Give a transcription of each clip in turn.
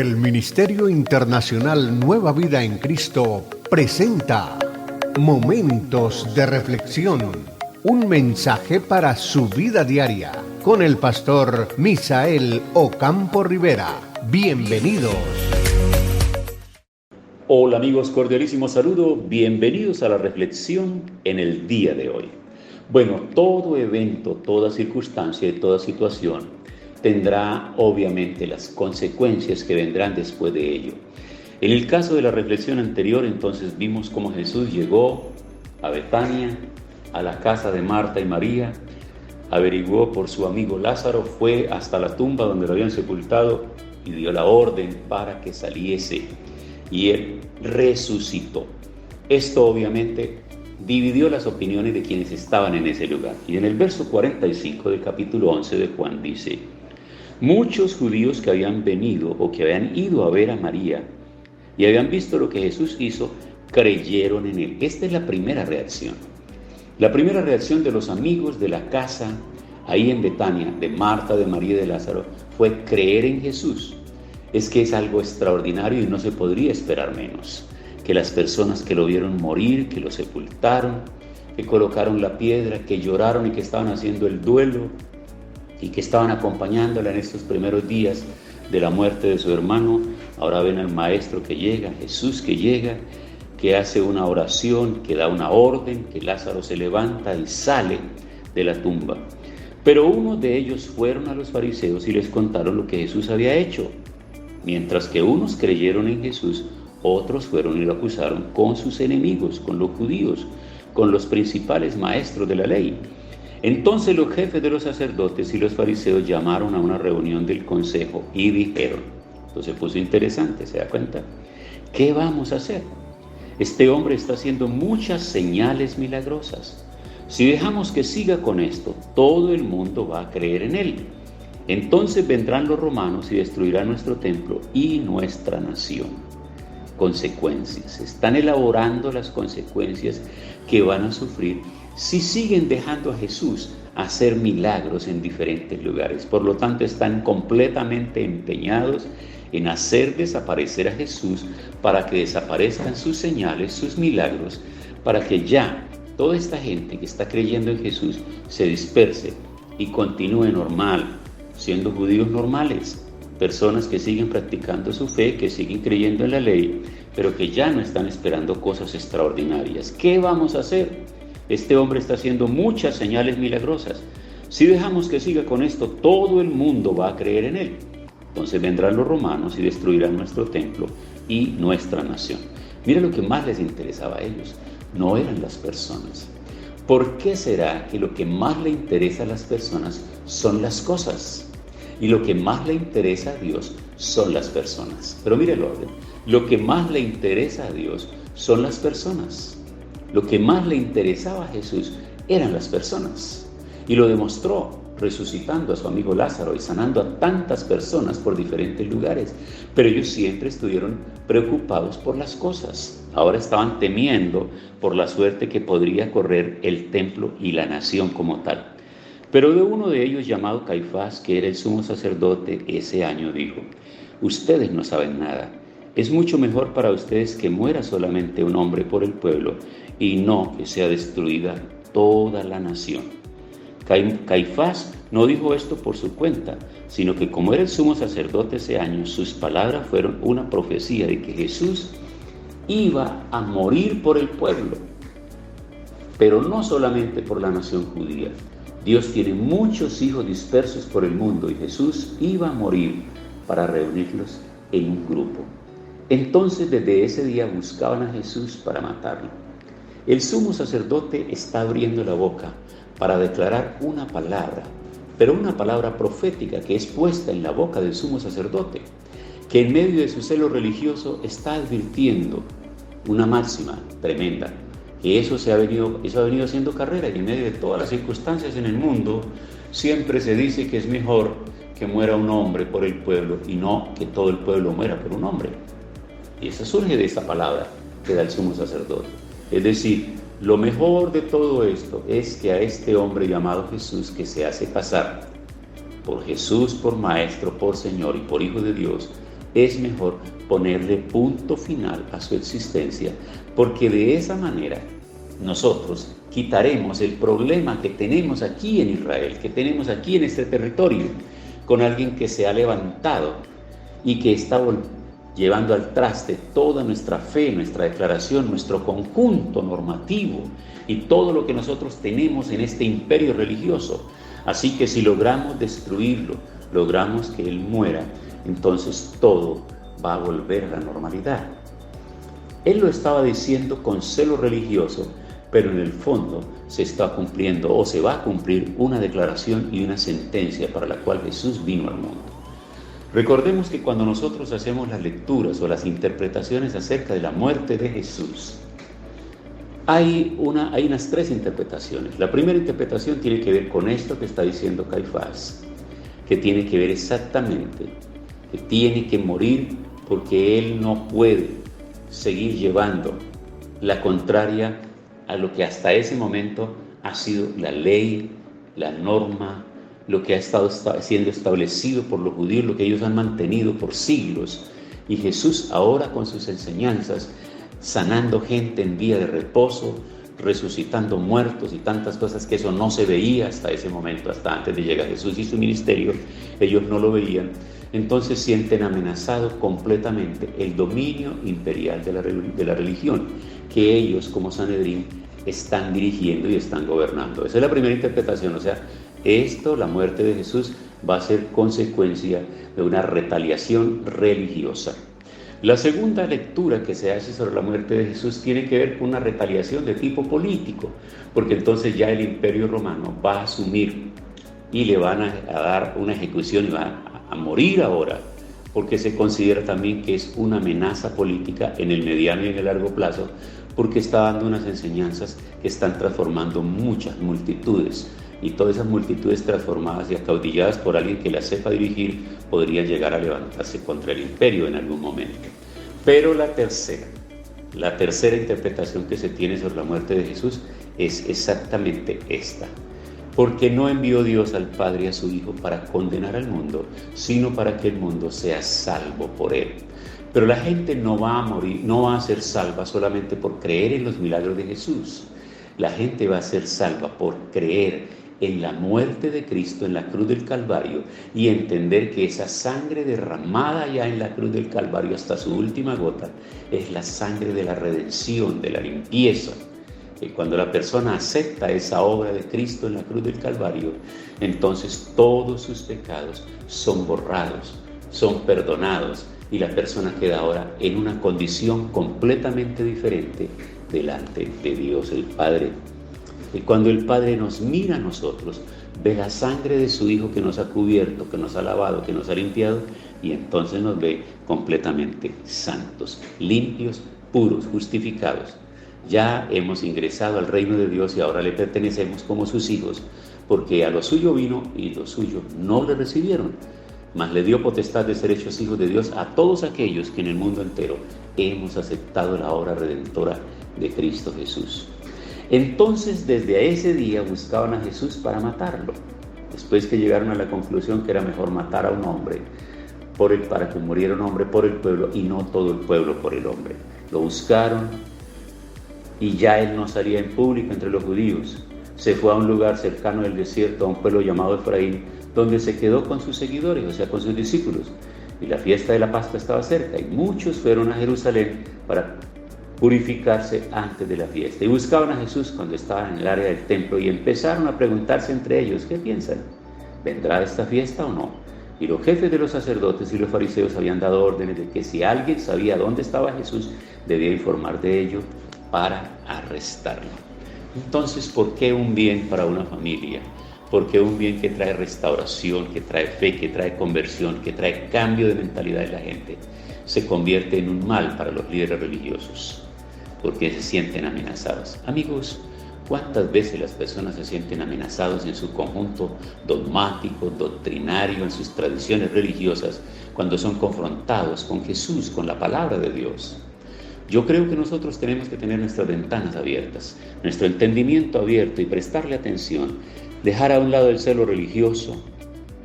El Ministerio Internacional Nueva Vida en Cristo presenta Momentos de Reflexión, un mensaje para su vida diaria, con el pastor Misael Ocampo Rivera. Bienvenidos. Hola amigos, cordialísimo saludo, bienvenidos a la reflexión en el día de hoy. Bueno, todo evento, toda circunstancia y toda situación tendrá obviamente las consecuencias que vendrán después de ello. En el caso de la reflexión anterior, entonces vimos cómo Jesús llegó a Betania, a la casa de Marta y María, averiguó por su amigo Lázaro, fue hasta la tumba donde lo habían sepultado y dio la orden para que saliese. Y él resucitó. Esto obviamente dividió las opiniones de quienes estaban en ese lugar. Y en el verso 45 del capítulo 11 de Juan dice: muchos judíos que habían venido o que habían ido a ver a María y habían visto lo que Jesús hizo, creyeron en él. Esta es la primera reacción. La primera reacción de los amigos de la casa ahí en Betania, de Marta, de María y de Lázaro, fue creer en Jesús. Es que es algo extraordinario y no se podría esperar menos. Que las personas que lo vieron morir, que lo sepultaron, que colocaron la piedra, que lloraron y que estaban haciendo el duelo y que estaban acompañándola en estos primeros días de la muerte de su hermano, ahora ven al Maestro que llega, Jesús que llega, que hace una oración, que da una orden, que Lázaro se levanta y sale de la tumba. Pero unos de ellos fueron a los fariseos y les contaron lo que Jesús había hecho. Mientras que unos creyeron en Jesús, otros fueron y lo acusaron con sus enemigos, con los judíos, con los principales maestros de la ley. Entonces los jefes de los sacerdotes y los fariseos llamaron a una reunión del consejo y dijeron, entonces se puso interesante, ¿se da cuenta? ¿Qué vamos a hacer? Este hombre está haciendo muchas señales milagrosas. Si dejamos que siga con esto, todo el mundo va a creer en él. Entonces vendrán los romanos y destruirán nuestro templo y nuestra nación. Consecuencias. Están elaborando las consecuencias que van a sufrir si siguen dejando a Jesús hacer milagros en diferentes lugares. Por lo tanto, están completamente empeñados en hacer desaparecer a Jesús para que desaparezcan sus señales, sus milagros, para que ya toda esta gente que está creyendo en Jesús se disperse y continúe normal, siendo judíos normales, personas que siguen practicando su fe, que siguen creyendo en la ley, pero que ya no están esperando cosas extraordinarias. ¿Qué vamos a hacer? Este hombre está haciendo muchas señales milagrosas. Si dejamos que siga con esto, todo el mundo va a creer en él. Entonces vendrán los romanos y destruirán nuestro templo y nuestra nación. Mira lo que más les interesaba a ellos, no eran las personas. ¿Por qué será que lo que más le interesa a las personas son las cosas? Y lo que más le interesa a Dios son las personas. Pero mire el orden. Lo que más le interesa a Dios son las personas. Lo que más le interesaba a Jesús eran las personas. Y lo demostró resucitando a su amigo Lázaro y sanando a tantas personas por diferentes lugares. Pero ellos siempre estuvieron preocupados por las cosas. Ahora estaban temiendo por la suerte que podría correr el templo y la nación como tal. Pero de uno de ellos, llamado Caifás, que era el sumo sacerdote, ese año dijo: ustedes no saben nada. Es mucho mejor para ustedes que muera solamente un hombre por el pueblo y no que sea destruida toda la nación. Caifás no dijo esto por su cuenta, sino que como era el sumo sacerdote ese año, sus palabras fueron una profecía de que Jesús iba a morir por el pueblo, pero no solamente por la nación judía. Dios tiene muchos hijos dispersos por el mundo y Jesús iba a morir para reunirlos en un grupo. Entonces desde ese día buscaban a Jesús para matarlo. El sumo sacerdote está abriendo la boca para declarar una palabra, pero una palabra profética que es puesta en la boca del sumo sacerdote, que en medio de su celo religioso está advirtiendo una máxima tremenda, que eso ha venido haciendo carrera, y en medio de todas las circunstancias en el mundo siempre se dice que es mejor que muera un hombre por el pueblo y no que todo el pueblo muera por un hombre. Y eso surge de esta palabra que da el sumo sacerdote. Es decir, lo mejor de todo esto es que a este hombre llamado Jesús, que se hace pasar por Jesús, por Maestro, por Señor y por Hijo de Dios, es mejor ponerle punto final a su existencia, porque de esa manera nosotros quitaremos el problema que tenemos aquí en Israel, que tenemos aquí en este territorio, con alguien que se ha levantado y que está llevando al traste toda nuestra fe, nuestra declaración, nuestro conjunto normativo y todo lo que nosotros tenemos en este imperio religioso. Así que si logramos destruirlo, logramos que él muera, entonces todo va a volver a la normalidad. Él lo estaba diciendo con celo religioso, pero en el fondo se está cumpliendo o se va a cumplir una declaración y una sentencia para la cual Jesús vino al mundo. Recordemos que cuando nosotros hacemos las lecturas o las interpretaciones acerca de la muerte de Jesús, hay unas tres interpretaciones. La primera interpretación tiene que ver con esto que está diciendo Caifás, que tiene que ver exactamente, que tiene que morir porque él no puede seguir llevando la contraria a lo que hasta ese momento ha sido la ley, la norma, lo que ha estado siendo establecido por los judíos, lo que ellos han mantenido por siglos. Y Jesús ahora con sus enseñanzas, sanando gente en día de reposo, resucitando muertos y tantas cosas que eso no se veía hasta ese momento, hasta antes de llegar Jesús y su ministerio, ellos no lo veían. Entonces sienten amenazado completamente el dominio imperial de la religión, que ellos como Sanedrín están dirigiendo y están gobernando. Esa es la primera interpretación, o sea, la muerte de Jesús va a ser consecuencia de una retaliación religiosa. La segunda lectura que se hace sobre la muerte de Jesús tiene que ver con una retaliación de tipo político, porque entonces ya el imperio romano va a asumir y le van a dar una ejecución y va a morir ahora, porque se considera también que es una amenaza política en el mediano y en el largo plazo, porque está dando unas enseñanzas que están transformando muchas multitudes, y todas esas multitudes transformadas y acaudilladas por alguien que las sepa dirigir podrían llegar a levantarse contra el imperio en algún momento. Pero la tercera interpretación que se tiene sobre la muerte de Jesús es exactamente esta: porque no envió Dios al Padre y a su Hijo para condenar al mundo, sino para que el mundo sea salvo por él. Pero la gente no va a morir, no va a ser salva solamente por creer en los milagros de Jesús. La gente va a ser salva por creer en la muerte de Cristo en la cruz del Calvario y entender que esa sangre derramada ya en la cruz del Calvario hasta su última gota es la sangre de la redención, de la limpieza. Y cuando la persona acepta esa obra de Cristo en la cruz del Calvario, entonces todos sus pecados son borrados, son perdonados, y la persona queda ahora en una condición completamente diferente delante de Dios el Padre. Y cuando el Padre nos mira a nosotros, ve la sangre de su Hijo que nos ha cubierto, que nos ha lavado, que nos ha limpiado, y entonces nos ve completamente santos, limpios, puros, justificados. Ya hemos ingresado al reino de Dios y ahora le pertenecemos como sus hijos, porque a lo suyo vino y los suyos no le recibieron, mas le dio potestad de ser hechos hijos de Dios a todos aquellos que en el mundo entero hemos aceptado la obra redentora de Cristo Jesús. Entonces, desde ese día buscaban a Jesús para matarlo, después que llegaron a la conclusión que era mejor matar a un hombre para que muriera un hombre por el pueblo y no todo el pueblo por el hombre. Lo buscaron y ya él no salía en público entre los judíos. Se fue a un lugar cercano del desierto, a un pueblo llamado Efraín, donde se quedó con sus seguidores, o sea, con sus discípulos. Y la fiesta de la Pascua estaba cerca y muchos fueron a Jerusalén para purificarse antes de la fiesta. Y buscaban a Jesús cuando estaban en el área del templo y empezaron a preguntarse entre ellos: ¿qué piensan? ¿Vendrá esta fiesta o no? Y los jefes de los sacerdotes y los fariseos habían dado órdenes de que si alguien sabía dónde estaba Jesús, debía informar de ello para arrestarlo. Entonces, ¿por qué un bien para una familia? ¿Por qué un bien que trae restauración, que trae fe, que trae conversión, que trae cambio de mentalidad de la gente, se convierte en un mal para los líderes religiosos? Porque se sienten amenazados. Amigos, ¿cuántas veces las personas se sienten amenazados en su conjunto dogmático, doctrinario, en sus tradiciones religiosas, cuando son confrontados con Jesús, con la palabra de Dios? Yo creo que nosotros tenemos que tener nuestras ventanas abiertas, nuestro entendimiento abierto y prestarle atención, dejar a un lado el celo religioso,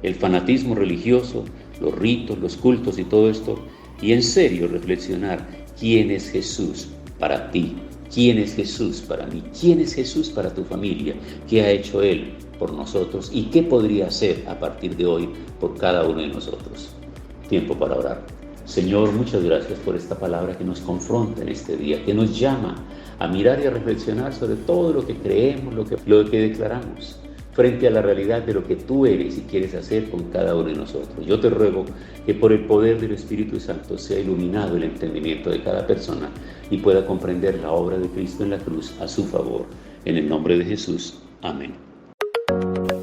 el fanatismo religioso, los ritos, los cultos y todo esto, y en serio reflexionar quién es Jesús para ti, quién es Jesús para mí, quién es Jesús para tu familia, qué ha hecho Él por nosotros y qué podría hacer a partir de hoy por cada uno de nosotros. Tiempo para orar. Señor, muchas gracias por esta palabra que nos confronta en este día, que nos llama a mirar y a reflexionar sobre todo lo que creemos, lo que declaramos, frente a la realidad de lo que tú eres y quieres hacer con cada uno de nosotros. Yo te ruego que por el poder del Espíritu Santo sea iluminado el entendimiento de cada persona y pueda comprender la obra de Cristo en la cruz a su favor. En el nombre de Jesús. Amén.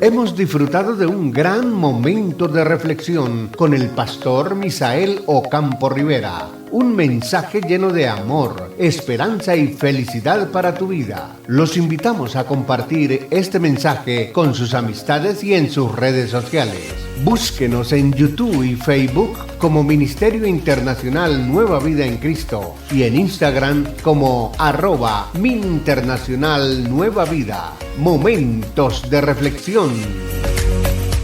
Hemos disfrutado de un gran momento de reflexión con el pastor Misael Ocampo Rivera. Un mensaje lleno de amor, esperanza y felicidad para tu vida. Los invitamos a compartir este mensaje con sus amistades y en sus redes sociales. Búsquenos en YouTube y Facebook como Ministerio Internacional Nueva Vida en Cristo y en Instagram como @MinInternacional Nueva Vida. Momentos de reflexión.